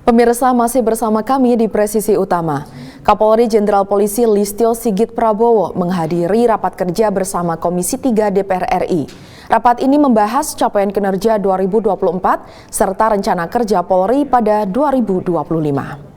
Pemirsa, masih bersama kami di Presisi Utama. Kapolri Jenderal Polisi Listio Sigit Prabowo menghadiri rapat kerja bersama Komisi 3 DPR RI. Rapat ini membahas capaian kinerja 2024 serta rencana kerja Polri pada 2025.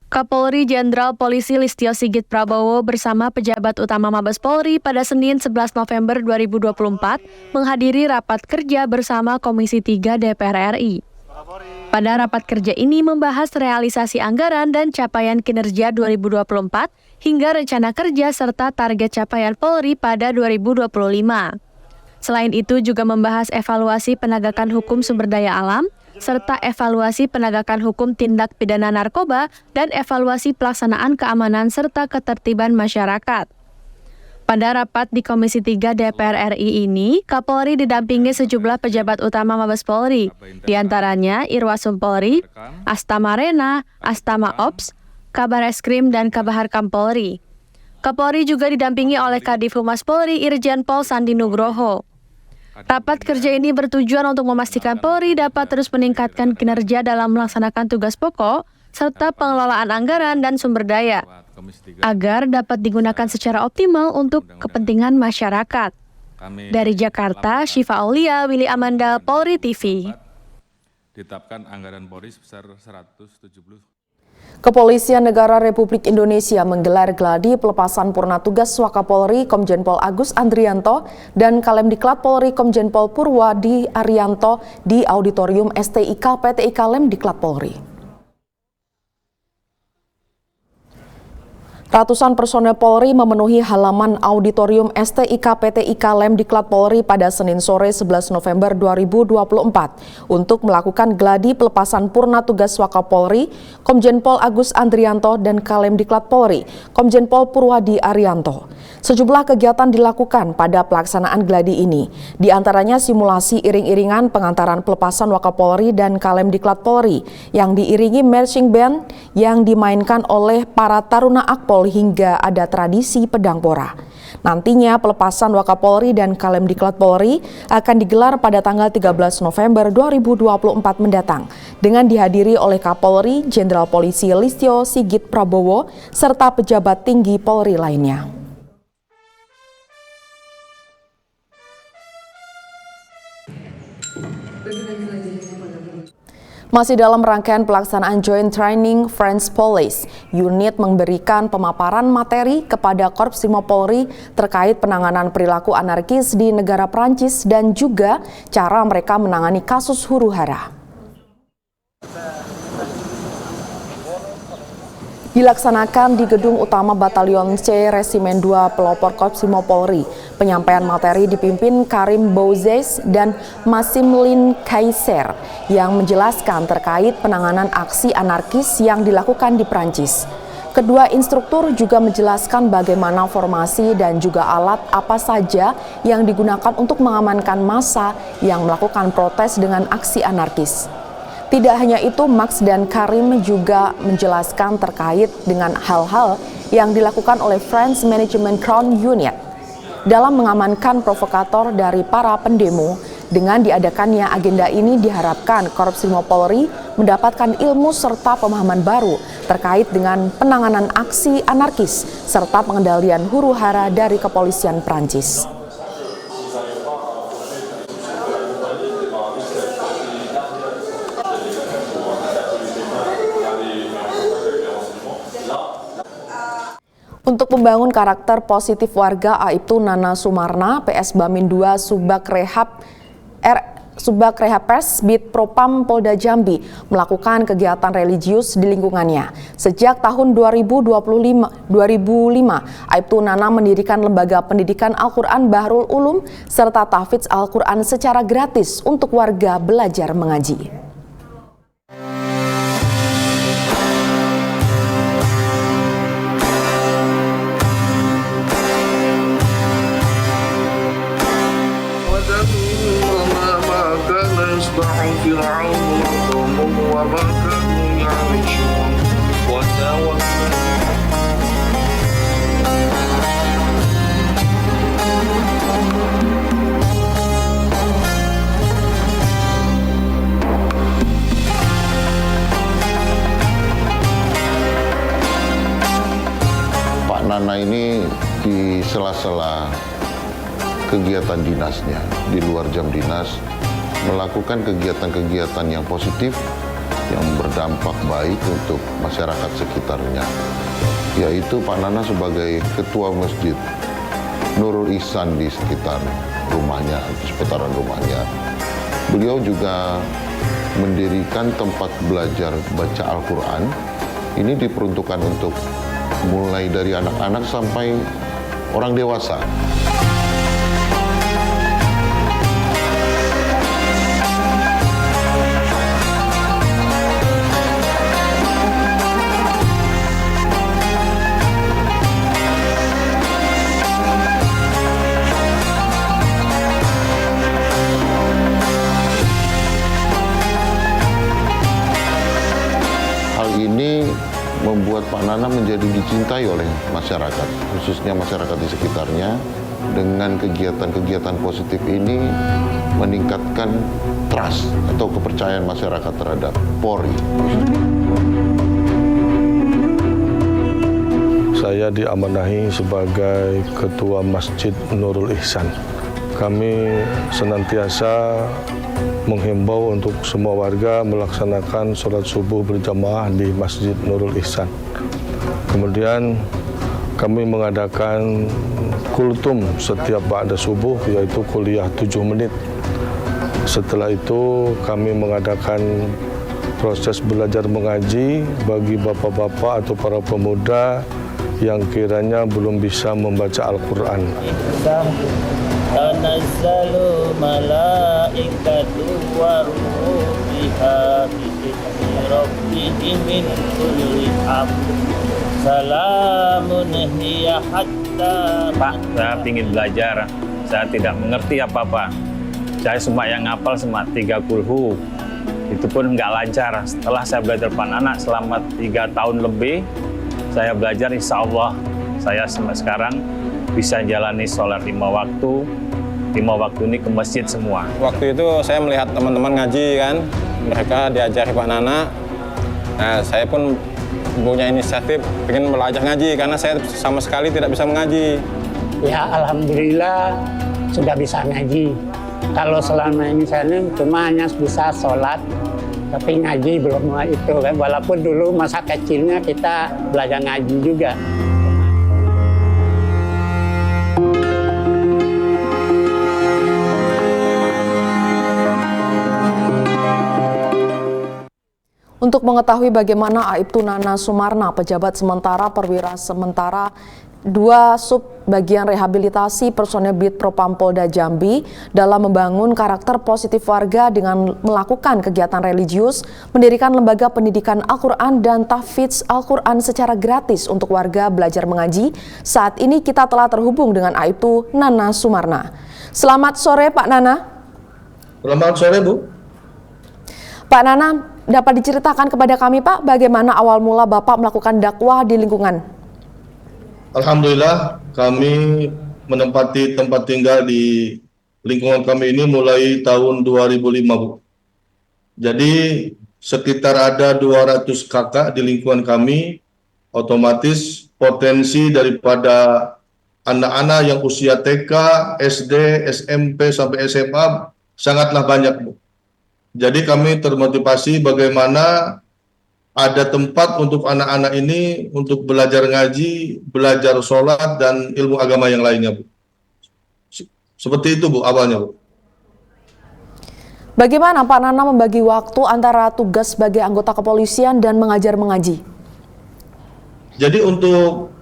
Kapolri Jenderal Polisi Listio Sigit Prabowo bersama pejabat utama Mabes Polri pada Senin 11 November 2024 menghadiri rapat kerja bersama Komisi 3 DPR RI. Pada rapat kerja ini membahas realisasi anggaran dan capaian kinerja 2024 hingga rencana kerja serta target capaian Polri pada 2025. Selain itu juga membahas evaluasi penegakan hukum sumber daya alam, serta evaluasi penegakan hukum tindak pidana narkoba dan evaluasi pelaksanaan keamanan serta ketertiban masyarakat. Pada rapat di Komisi 3 DPR RI ini, Kapolri didampingi sejumlah pejabat utama Mabes Polri, diantaranya Irwasum Polri, Astama Rena, Astama Ops, Kabar Eskrim, dan Kabaharkam Polri. Kapolri juga didampingi oleh Kadif Humas Polri Irjen Pol Sandi Nugroho. Rapat kerja ini bertujuan untuk memastikan Polri dapat terus meningkatkan kinerja dalam melaksanakan tugas pokok serta pengelolaan anggaran dan sumber daya, agar dapat digunakan secara optimal untuk kepentingan masyarakat. Dari Jakarta, Syifa Aulia, Willy Amanda, Polri TV. Ditetapkan anggaran Polri sebesar 170. Kepolisian Negara Republik Indonesia menggelar gladi pelepasan purna tugas Wakapolri Komjen Pol Agus Andrianto dan Kalemdiklat Polri Komjen Pol Purwadi Arianto di Auditorium STIK PTIK Lemdiklat Polri. Ratusan personel Polri memenuhi halaman Auditorium STIK PTIK Lemdiklat Polri pada Senin sore 11 November 2024 untuk melakukan gladi pelepasan purna tugas Wakapolri Komjen Pol Agus Andrianto dan Kalemdiklat Polri Komjen Pol Purwadi Arianto. Sejumlah kegiatan dilakukan pada pelaksanaan gladi ini, di antaranya simulasi iring-iringan pengantaran pelepasan Wakapolri dan Kalemdiklat Polri yang diiringi marching band yang dimainkan oleh para taruna Akpol hingga ada tradisi pedang pora. Nantinya pelepasan Wakapolri dan Kalemdiklat Polri akan digelar pada tanggal 13 November 2024 mendatang dengan dihadiri oleh Kapolri Jenderal Polisi Listio Sigit Prabowo serta pejabat tinggi Polri lainnya. Masih dalam rangkaian pelaksanaan Joint Training French Police, unit memberikan pemaparan materi kepada Korps Brimob Polri terkait penanganan perilaku anarkis di negara Prancis dan juga cara mereka menangani kasus huru-hara. Dilaksanakan di Gedung Utama Batalion C Resimen 2 Pelopor Korps Brimob Polri. Penyampaian materi dipimpin Karim Bouzez dan Massimlin Kaiser yang menjelaskan terkait penanganan aksi anarkis yang dilakukan di Prancis. Kedua instruktur juga menjelaskan bagaimana formasi dan juga alat apa saja yang digunakan untuk mengamankan massa yang melakukan protes dengan aksi anarkis. Tidak hanya itu, Max dan Karim juga menjelaskan terkait dengan hal-hal yang dilakukan oleh French Management Crown Unit dalam mengamankan provokator dari para pendemo. Dengan diadakannya agenda ini diharapkan Korps Brimob Polri mendapatkan ilmu serta pemahaman baru terkait dengan penanganan aksi anarkis serta pengendalian huru-hara dari kepolisian Prancis. Untuk membangun karakter positif warga, Aibtu Nana Sumarna, PS Bamin 2 Subak Rehapers Bid Propam Polda Jambi melakukan kegiatan religius di lingkungannya. Sejak tahun 2005, Aibtu Nana mendirikan lembaga pendidikan Al-Quran Bahrul Ulum serta tahfidz Al-Quran secara gratis untuk warga belajar mengaji. sela-sela kegiatan dinasnya di luar jam dinas melakukan kegiatan-kegiatan yang positif yang berdampak baik untuk masyarakat sekitarnya, yaitu Pak Nana sebagai Ketua Masjid Nurul Ihsan di sekitar rumahnya, di seputaran rumahnya. Beliau juga mendirikan tempat belajar baca Al-Quran. Ini diperuntukkan untuk mulai dari anak-anak sampai orang dewasa. Hal ini membuat Pak Nana menjadi dicintai oleh masyarakat, khususnya masyarakat di sekitarnya. Dengan kegiatan-kegiatan positif ini meningkatkan trust atau kepercayaan masyarakat terhadap Polri. Saya diamanahi sebagai Ketua Masjid Nurul Ihsan. Kami senantiasa menghimbau untuk semua warga melaksanakan sholat subuh berjamaah di Masjid Nurul Ihsan. Kemudian kami mengadakan kultum setiap ba'da subuh, yaitu kuliah 7 menit. Setelah itu kami mengadakan proses belajar mengaji bagi bapak-bapak atau para pemuda yang kiranya belum bisa membaca Al-Quran. Tanazzalu malaikatu wa ruhu fiha bi'izni rabbihim min kulli amr. Salamun hiya hatta. Pak, saya ingin belajar. Saya tidak mengerti apa-apa. Saya cuma yang ngapal cuma 3 kulhu. Itu pun nggak lancar. Setelah saya belajar Pak Nana selama 3 tahun lebih, saya belajar, insya Allah saya sampai sekarang bisa jalani sholat 5 waktu. 5 waktu ini ke masjid semua. Waktu itu saya melihat teman-teman ngaji kan, mereka diajari Pak Nana. Nah, saya pun punya inisiatif ingin belajar ngaji karena saya sama sekali tidak bisa mengaji. Ya alhamdulillah sudah bisa ngaji. Kalau selama ini saya cuma hanya bisa sholat, tapi ngaji belum itu kan. Walaupun dulu masa kecilnya kita belajar ngaji juga. Untuk mengetahui bagaimana Aibtu Nana Sumarna, pejabat sementara perwira sementara 2 Subbagian Rehabilitasi Personel Bid Propam Polda Jambi dalam membangun karakter positif warga dengan melakukan kegiatan religius, mendirikan lembaga pendidikan Al-Quran dan tahfidz Al-Quran secara gratis untuk warga belajar mengaji. Saat ini kita telah terhubung dengan Aibtu Nana Sumarna. Selamat sore Pak Nana. Selamat sore Bu. Pak Nana, dapat diceritakan kepada kami Pak, bagaimana awal mula Bapak melakukan dakwah di lingkungan? Alhamdulillah, kami menempati tempat tinggal di lingkungan kami ini mulai tahun 2005 Bu. Jadi sekitar ada 200 kakak di lingkungan kami, otomatis potensi daripada anak-anak yang usia TK, SD, SMP sampai SMA sangatlah banyak Bu. Jadi kami termotivasi bagaimana ada tempat untuk anak-anak ini untuk belajar ngaji, belajar sholat, dan ilmu agama yang lainnya, Bu. Seperti itu, Bu, awalnya, Bu. Bagaimana Pak Nana membagi waktu antara tugas sebagai anggota kepolisian dan mengajar mengaji? Jadi untuk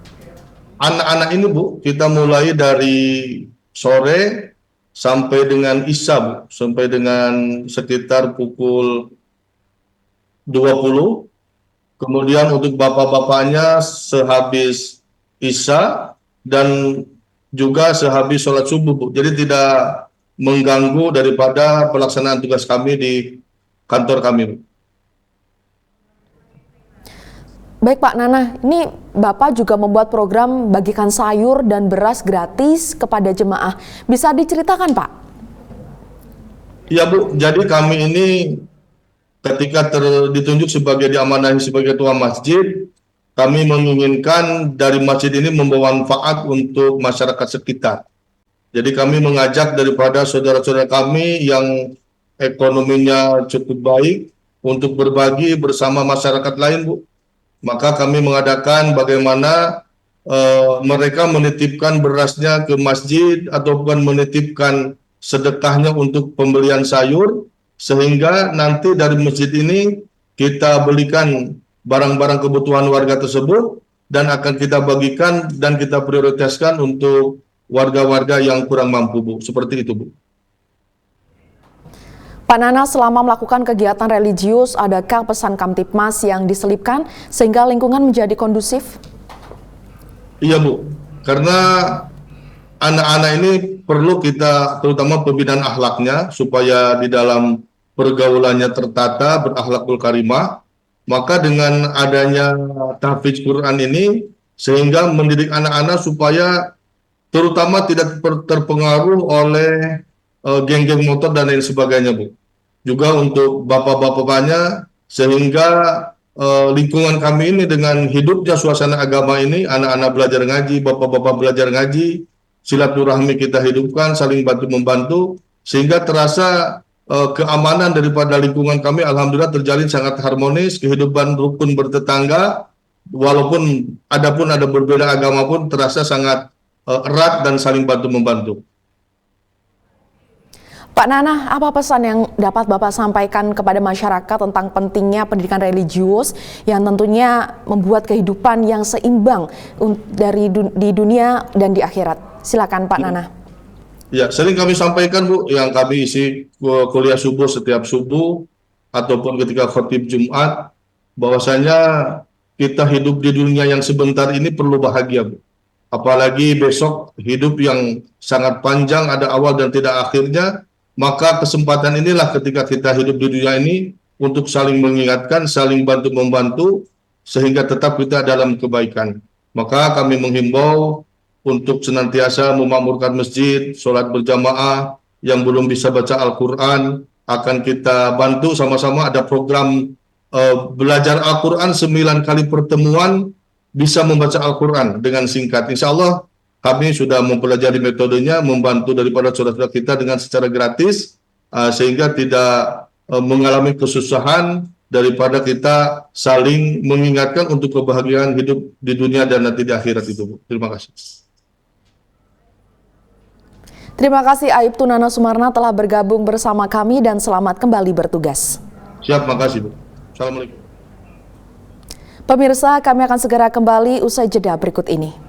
anak-anak ini, Bu, kita mulai dari sore sampai dengan Isya, Bu, sampai dengan sekitar pukul 20. Kemudian untuk bapak-bapaknya sehabis Isya dan juga sehabis sholat subuh, Bu. Jadi tidak mengganggu daripada pelaksanaan tugas kami di kantor kami, Bu. Baik Pak Nana, ini Bapak juga membuat program bagikan sayur dan beras gratis kepada jemaah. Bisa diceritakan Pak? Iya Bu, jadi kami ini ketika ditunjuk sebagai diamanahi sebagai ketua masjid, kami menginginkan dari masjid ini membawa manfaat untuk masyarakat sekitar. Jadi kami mengajak daripada saudara-saudara kami yang ekonominya cukup baik untuk berbagi bersama masyarakat lain, Bu. Maka kami mengadakan bagaimana mereka menitipkan berasnya ke masjid ataupun menitipkan sedekahnya untuk pembelian sayur, sehingga nanti dari masjid ini kita belikan barang-barang kebutuhan warga tersebut dan akan kita bagikan dan kita prioritaskan untuk warga-warga yang kurang mampu, Bu. Seperti itu, Bu. Pak Nana, selama melakukan kegiatan religius, adakah pesan Kamtibmas yang diselipkan sehingga lingkungan menjadi kondusif? Iya, Bu. Karena anak-anak ini perlu kita, terutama pembinaan akhlaknya, supaya di dalam pergaulannya tertata, berakhlakul karimah. Maka dengan adanya tahfidz Quran ini, sehingga mendidik anak-anak supaya terutama tidak terpengaruh oleh geng-geng motor dan lain sebagainya, Bu. Juga untuk bapak-bapaknya, sehingga lingkungan kami ini dengan hidupnya suasana agama ini, anak-anak belajar ngaji, bapak-bapak belajar ngaji, silaturahmi kita hidupkan, saling bantu-membantu, sehingga terasa keamanan daripada lingkungan kami alhamdulillah terjalin sangat harmonis, kehidupan rukun bertetangga, walaupun ada berbeda agama pun terasa sangat erat dan saling bantu-membantu. Pak Nana, apa pesan yang dapat Bapak sampaikan kepada masyarakat tentang pentingnya pendidikan religius yang tentunya membuat kehidupan yang seimbang di dunia dan di akhirat? Silakan Pak Nana. Ya, sering kami sampaikan, Bu, yang kami isi kuliah subuh setiap subuh ataupun ketika khotib Jumat, bahwasanya kita hidup di dunia yang sebentar ini perlu bahagia, Bu. Apalagi besok hidup yang sangat panjang, ada awal dan tidak akhirnya, maka kesempatan inilah ketika kita hidup di dunia ini untuk saling mengingatkan, saling bantu-membantu, sehingga tetap kita dalam kebaikan. Maka kami menghimbau untuk senantiasa memakmurkan masjid, sholat berjamaah, yang belum bisa baca Al-Quran, akan kita bantu sama-sama ada program belajar Al-Quran 9 kali pertemuan, bisa membaca Al-Quran dengan singkat. Insya Allah kami sudah mempelajari metodenya, membantu daripada saudara-saudara kita dengan secara gratis, sehingga tidak mengalami kesusahan, daripada kita saling mengingatkan untuk kebahagiaan hidup di dunia dan nanti di akhirat itu, Bu. Terima kasih. Terima kasih Aibtu Nana Sumarna telah bergabung bersama kami dan selamat kembali bertugas. Siap, makasih, Bu. Assalamualaikum. Pemirsa, kami akan segera kembali usai jeda berikut ini.